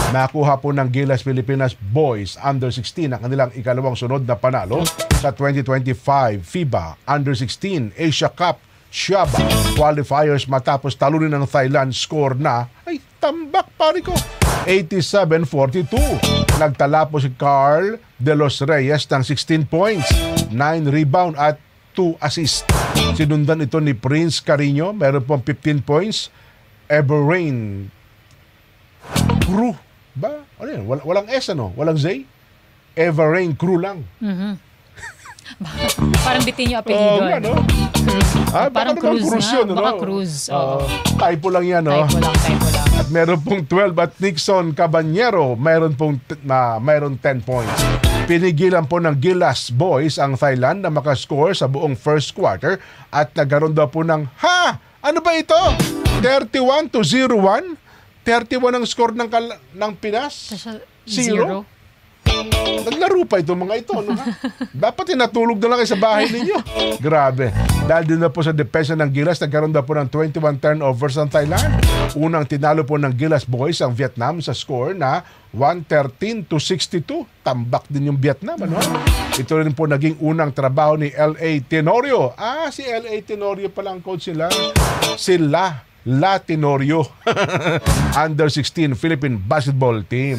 Nakuha po ng Gilas Pilipinas Boys Under-16 ang kanilang ikalawang sunod na panalo sa 2025 FIBA Under-16 Asia Cup Shaba qualifiers matapos talunin ng Thailand score na ay tambak pare ko 87-42. Nagtala po si Carl De Los Reyes ng 16 points, 9 rebound at 2 assist. Sinundan ito ni Prince Carino, meron pong 15 points. Everrain Crew ba? Ano yan? Walang S ano? Walang Z? Everrain Crew lang. Parang bitin yung apelido. Ano? Parang cruise yun, na. Baka cruise. Typo lang yan, no? Typo lang. At meron pong 12 at Nixon Cabanyero, meron 10 points. Pinigilan po ng Gilas Boys ang Thailand na makascore sa buong first quarter at nagkaroon daw po ng, ano ba ito? 31-01? 31 ang score ng Pinas? 0? Naglaro pa itong mga ito. No? Dapat natulog na lang kayo sa bahay ninyo. Grabe. Dahil din na po sa depensa ng Gilas, nagkaroon na po ng 21 turnovers ang Thailand. Unang tinalo po ng Gilas Boys ang Vietnam sa score na 113-62. Tambak din yung Vietnam. Ano? Ito rin po naging unang trabaho ni L.A. Tenorio. Si L.A. Tenorio pala ang coach nila. Sila La Tenorio. Under-16 Philippine basketball team.